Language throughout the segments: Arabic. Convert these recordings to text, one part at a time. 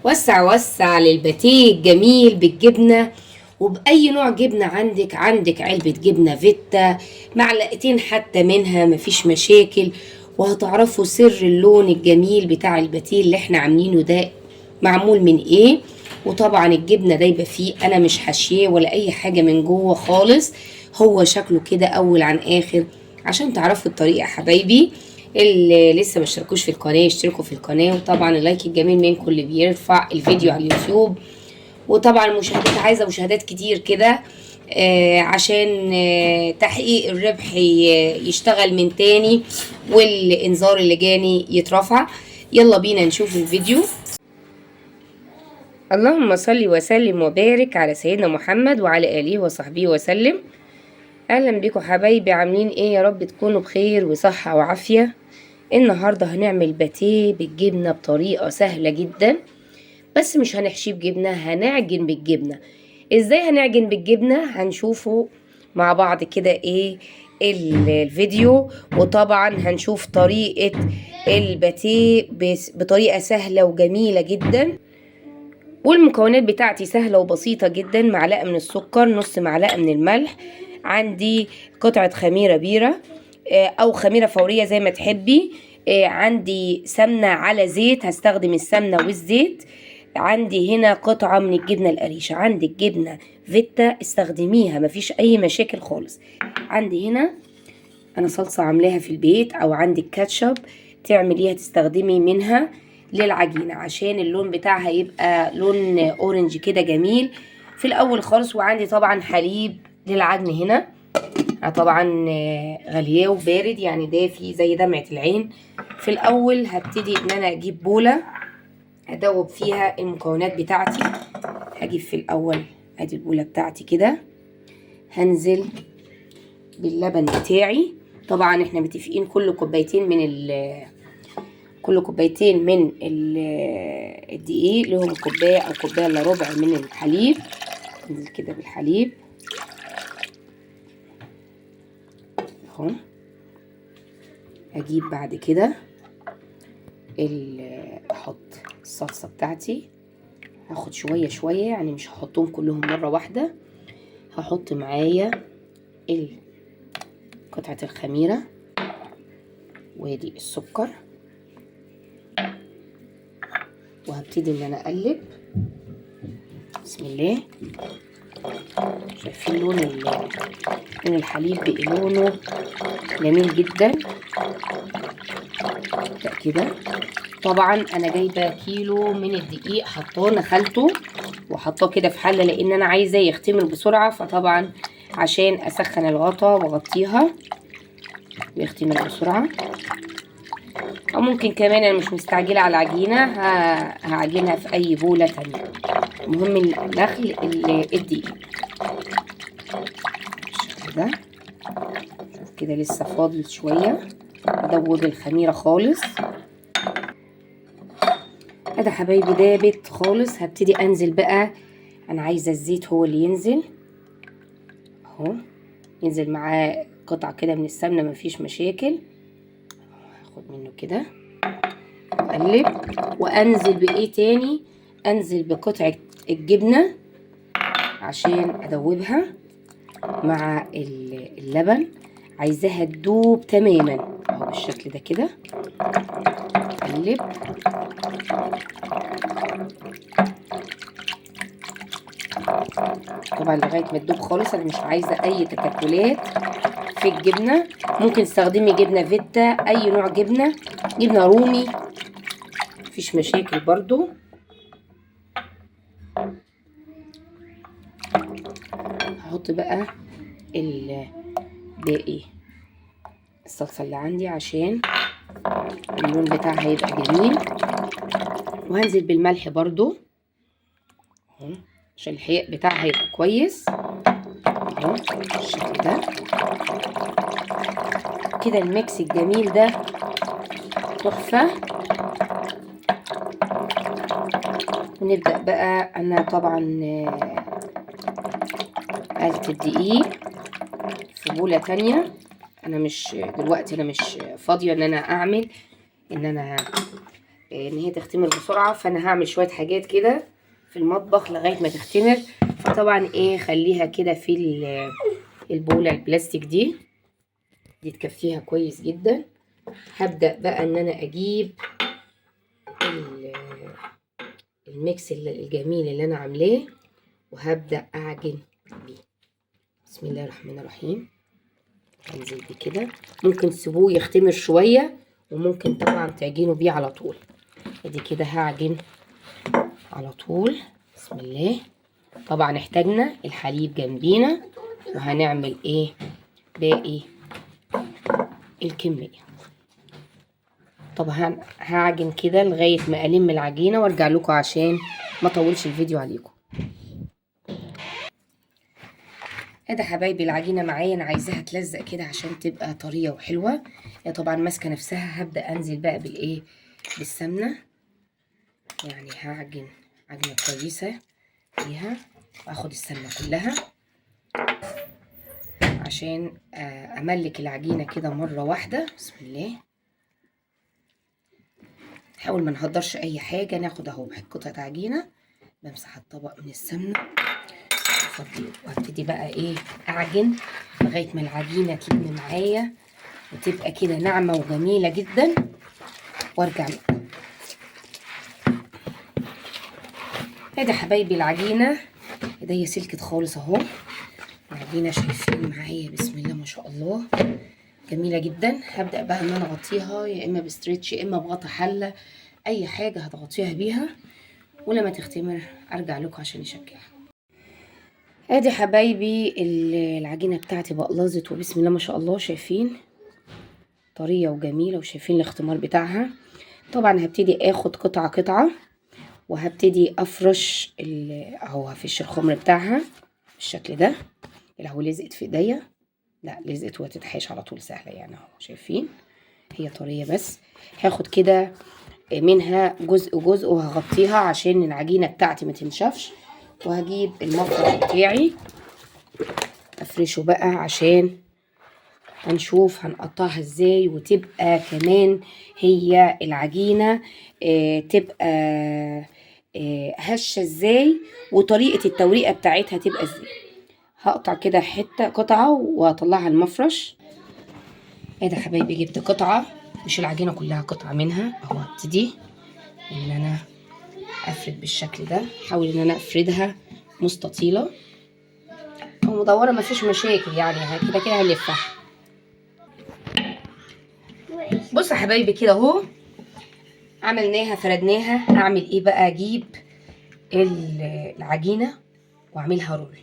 وسع وسع للباتيه الجميل بالجبنة، وبأي نوع جبنة عندك علبة جبنة فيتا، معلقتين حتى منها مفيش مشاكل. وهتعرفوا سر اللون الجميل بتاع الباتيه اللي احنا عاملينه ده معمول من ايه. وطبعا الجبنة دايبة فيه، انا مش حاشياه ولا اي حاجة من جوه خالص، هو شكله كده اول عن اخر. عشان تعرفوا الطريقة يا حبايبي، اللي لسه ما اشتركوش في القناه يشتركوا في القناه، وطبعا اللايك الجميل منكم اللي بيرفع الفيديو على اليوتيوب. وطبعا المشاهدات عايزه مشاهدات كتير كده، عشان تحقيق الربح يشتغل من تاني، والانذار اللي جاني يترفع. يلا بينا نشوف الفيديو. اللهم صل وسلم وبارك على سيدنا محمد وعلى اله وصحبه وسلم. اهلا بيكم حبايبي، عاملين ايه؟ يا رب تكونوا بخير وصحه وعافيه. النهاردة هنعمل باتيه بالجبنة بطريقة سهلة جدا، بس مش هنحشيه بجبنة، هنعجن بالجبنة. ازاي هنعجن بالجبنة؟ هنشوفه مع بعض كده ايه الفيديو. وطبعا هنشوف طريقة الباتيه بطريقة سهلة وجميلة جدا. والمكونات بتاعتي سهلة وبسيطة جدا: معلقة من السكر، نص معلقة من الملح، عندي قطعة خميرة بيرة او خميرة فورية زي ما تحبي، عندي سمنة على زيت، هستخدم السمنة والزيت. عندي هنا قطعة من الجبنة القريشة، عندك جبنة فيتا استخدميها مفيش اي مشاكل خالص. عندي هنا انا صلصة عاملاها في البيت، او عندك كاتشب تعمليها تستخدمي منها للعجينة عشان اللون بتاعها يبقى لون اورنج كده جميل في الاول خالص. وعندي طبعا حليب للعجن هنا، طبعا غلياه وبارد يعني دافي زي دمعة العين. في الاول هبتدي ان انا اجيب بولة ادوب فيها المكونات بتاعتي. هجيب في الاول ادي البولة بتاعتي كده، هنزل باللبن بتاعي. طبعا احنا متفقين كل كوبايتين من الدقيق لهم كوبايه او كوبايه الا ربع من الحليب. انزل كده بالحليب اهو. اجيب بعد كده احط الصلصه بتاعتي، هاخد شويه شويه يعني مش هحطهم كلهم مره واحده. هحط معايا قطعه الخميره، وادي السكر، وهبتدي ان انا اقلب. بسم الله. شايفين لون الحليب بقى لونه جميل جدا كده. طبعا انا جايبه كيلو من الدقيق، حطاه نخلته وحطاه كده في حله لان انا عايزه يختمر بسرعه، فطبعا عشان اسخن الغطا واغطيها ويختمر بسرعه. او ممكن كمان انا مش مستعجله على العجينه، هعجنها في اي بوله تانية. المهم نخل الدقيق بالشكل ده. شوف كده لسه فاضل شويه ادوب الخميره خالص. ادي حبايبي دابت خالص. هبتدي انزل بقى، انا عايزه الزيت هو اللي ينزل اهو، ينزل معاه قطعه كده من السمنه مفيش مشاكل. هاخد منه كده اقلب، وانزل بايه تاني؟ انزل بقطعه الجبنه عشان ادوبها مع اللبن. عايزاها تدوب تماما اهو بالشكل ده كده. اقلب طبعا لغايه ما تدوب خالص. انا مش عايزه اي تكتلات في الجبنه. ممكن تستخدمي جبنه فيتا، اي نوع جبنه، جبنه رومي مفيش مشاكل برضو. هحط بقى باقي الصلصه اللي عندي عشان اللون بتاعها يبقى جميل. وهنزل بالملح برضو اهو عشان الحياء بتاعها يبقى كويس اهو بالشكل ده كده. الميكس الجميل ده تحفه. ونبدأ بقى. انا طبعا قلت الدقيق في بولة تانية. انا مش دلوقتي انا مش فاضية ان انا اعمل ان انا ان هي تختمر بسرعه، فانا هعمل شويه حاجات كده في المطبخ لغايه ما تختمر. فطبعا ايه خليها كده في البوله البلاستيك دي تكفيها كويس جدا. هبدا بقى ان انا اجيب الميكس الجميل اللي انا عاملاه، وهبدا اعجن بيه. بسم الله الرحمن الرحيم. هنزل بيه كده، ممكن تسيبوه يختمر شويه وممكن طبعا تعجنوا بيه على طول. ادي كده هعجن على طول. بسم الله. طبعا احتاجنا الحليب جنبينا، وهنعمل ايه باقي الكميه. طبعا هعجن كده لغايه ما الم العجينه وارجع لكم عشان ما اطولش الفيديو عليكم. ادي حبايبي العجينه معايا، انا عايزاها تلزق كده عشان تبقى طريه وحلوه. هي طبعا ماسكه نفسها. هبدا انزل بقى بالايه بالسمنه، يعني هعجن عجنه كويسه فيها، واخد السمنه كلها عشان املك العجينه كده مره واحده. بسم الله. نحاول ما نهدرش اي حاجه، ناخد اهو قطعه عجينه، بمسح الطبق من السمنه وابتدي بقى ايه اعجن لغايه ما العجينه تلم معايا وتبقى كده ناعمه وجميله جدا، وارجع لكم. ادي حبايبي العجينه، ايديا سلكت خالص اهو. العجينه شايفين معايا بسم الله ما شاء الله جميله جدا. هبدا بقى ان انا اغطيها يا اما بستريتش يا اما بغطا حله، اي حاجه هتغطيها بيها، ولما تختمر ارجع لكم عشان نشكلها. ادي حبايبي العجينه بتاعتي بقلظت وبسم الله ما شاء الله، شايفين طريه وجميله، وشايفين الاختمار بتاعها. طبعا هبتدي اخد قطعه قطعه وهبتدي افرش اهو، هفش الخمر بتاعها بالشكل ده. اهو لزقت في ايديا، لا لزقت وتتحاش على طول سهله يعني اهو، شايفين هي طريه. بس هاخد كده منها جزء جزء وهغطيها عشان العجينه بتاعتي ما تنشفش، وهجيب المفرش بتاعي افرشه بقى عشان هنشوف هنقطعها ازاي، وتبقى كمان هي العجينه تبقى هشه ازاي، وطريقه التوريقه بتاعتها تبقى ازاي. هقطع كده حته قطعه واطلعها المفرش. ادي يا حبايبي جبت قطعه، مش العجينه كلها، قطعه منها اهو. هبتدي ان انا افرد بالشكل ده، احاول ان انا افردها مستطيله او مدوره، مفيش مشاكل يعني، كده كده هلفها. بصوا يا حبايبي كده اهو عملناها فردناها. هعمل ايه بقى؟ اجيب العجينه واعملها رول.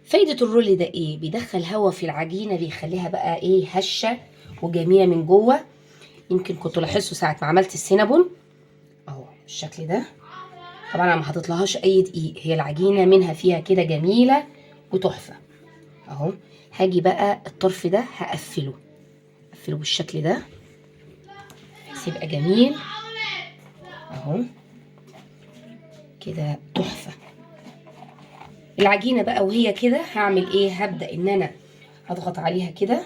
فايده الرول ده ايه؟ بيدخل هوا في العجينه، بيخليها بقى ايه هشه وجميله من جوه. يمكن كنتوا لاحظتوا ساعه ما عملت السينابون اهو بالشكل ده. طبعا انا ما حطيتلهاش اي دقيق، هي العجينه منها فيها كده جميله وتحفه اهو. هاجي بقى الطرف ده هقفله بالشكل ده بس يبقى جميل اهو كده تحفه. العجينه بقى وهي كده هعمل ايه؟ هبدا ان انا اضغط عليها كده.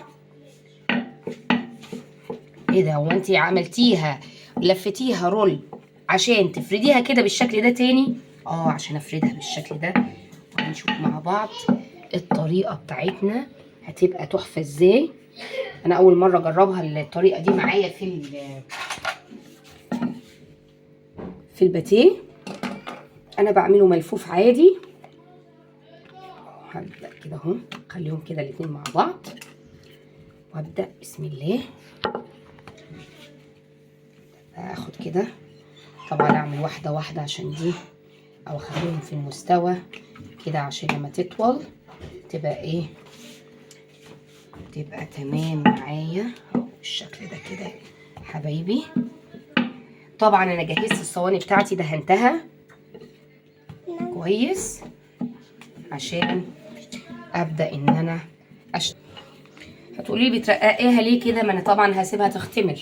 ايه ده؟ هو انت عملتيها لفتيها رول عشان تفرديها كده بالشكل ده تاني؟ عشان افردها بالشكل ده، وهنشوف مع بعض الطريقه بتاعتنا هتبقى تحفه ازاي. انا اول مره اجربها الطريقه دي معايا في الباتيه. انا بعمله ملفوف عادي. هبدا كده اهو، خليهم كده الاتنين مع بعض، وابدا بسم الله اخد كده. طبعا اعمل واحده واحده عشان دي، او اخليهم في المستوى كده عشان لما تطول تبقى ايه، تبقى تمام معايا بالشكل ده كده حبايبي. طبعا انا جهزت الصواني بتاعتي، دهنتها كويس عشان ابدا ان انا هتقولي لي بترققيها ليه كده؟ ما انا طبعا هسيبها تختمر،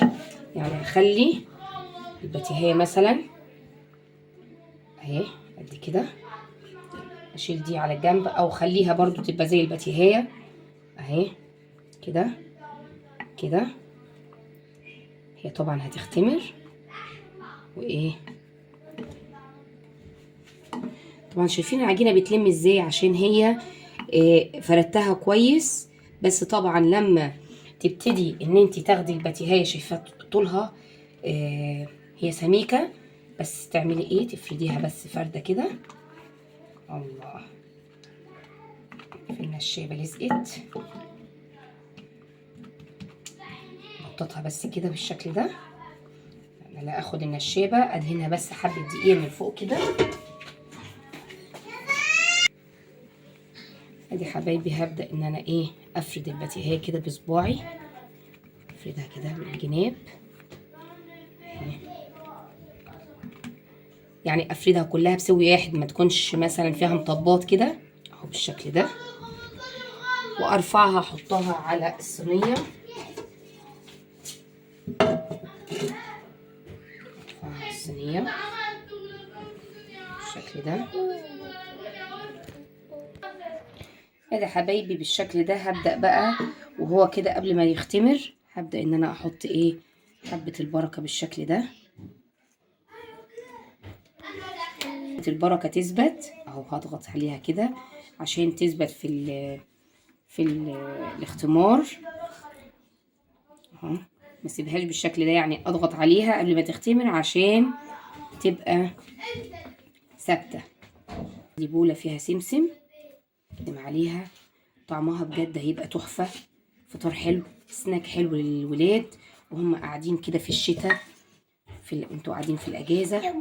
يعني هخلي الباتيهيه مثلا اهي قد كده، اشيل دي على الجنب، او خليها برضو تبقى زي الباتيهيه اهي كده كده. هي طبعا هتختمر وايه طبعا شايفين العجينه بتلم ازاي، عشان هي فردتها كويس. بس طبعا لما تبتدي ان انت تاخدي الباتيهايه، شايفه طولها هي سميكه، بس تعملي ايه، تفرديها بس فرده كده. الله، في النشابه لزقت، بططها بس كده بالشكل ده. انا لا اخد النشابه ادهنها بس حبه دقيق من فوق كده. ادي حبايبي هبدا ان انا ايه افرد الباتيهايه كده بصباعي، افردها كده من الجناب، يعني افردها كلها بسوي واحد، ما تكونش مثلا فيها مطبات كده اهو بالشكل ده. وارفعها احطها على الصينيه، ارفعها على الصينيه بالشكل ده. ادي حبايبي بالشكل ده. هبدا بقى وهو كده قبل ما يختمر، هبدا ان انا احط ايه حبه البركه بالشكل ده. البركه تثبت اهو، هضغط عليها كده عشان تثبت في الاختمار اهو. ما اسيبهاش بالشكل ده، يعني اضغط عليها قبل ما تختمر عشان تبقى ثابته. دي بوله فيها سمسم عليها، طعمها بجد هيبقى تحفه. فطار حلو، سناك حلو للولاد وهم قاعدين كده في الشتاء، انتوا قاعدين في الاجازه.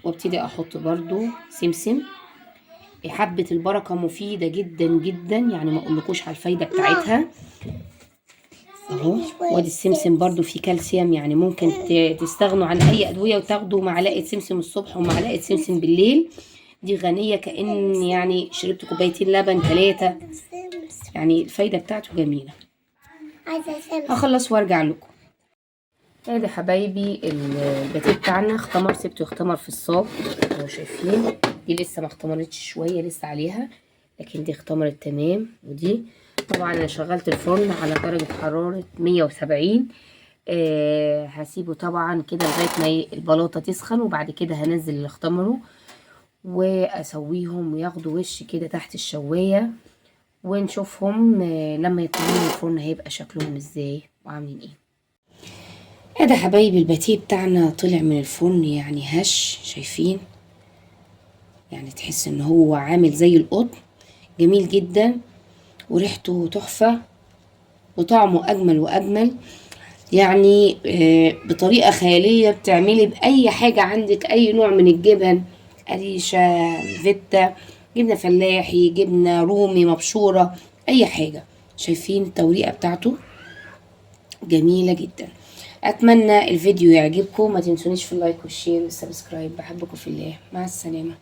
وابتدي احط برضو سمسم. حبه البركه مفيده جدا جدا، يعني ما اقولكوش على الفايده بتاعتها اهو. وادي السمسم برضو فيه كالسيوم، يعني ممكن تستغنوا عن اي ادويه وتاخدوا معلقه سمسم الصبح ومعلقه سمسم بالليل. دي غنيه كأن يعني شربت كوبايتين لبن 3، يعني الفايده بتاعته جميله. هخلص وارجع لكم. ادي حبايبي الباتيه بتاعنا اختمر، سبته يختمر في الصاج اهو. شايفين دي لسه ما اختمرتش شويه، لسه عليها، لكن دي اختمرت تمام. ودي طبعا انا شغلت الفرن على درجه حراره 170. هسيبه طبعا كده لغايه ما البلاطه تسخن، وبعد كده هنزل اللي اختمروا واسويهم وياخدوا وش كده تحت الشوايه، ونشوفهم لما يطلعوا من الفرن هيبقى شكلهم ازاي وعاملين ايه. هذا حبايبي الباتيه بتاعنا طلع من الفرن يعني هش، شايفين يعني تحس ان هو عامل زي القطن، جميل جدا وريحته تحفة وطعمه اجمل واجمل. يعني بطريقة خيالية، بتعملي باي حاجة عندك، اي نوع من الجبن، قريشة، فيتا، جبنة فلاحي، جبنة رومي مبشورة، اي حاجة. شايفين التوريقة بتاعته جميلة جدا. اتمنى الفيديو يعجبكم، ما تنسونيش في اللايك والشير والسبسكرايب. بحبكم في الله، مع السلامة.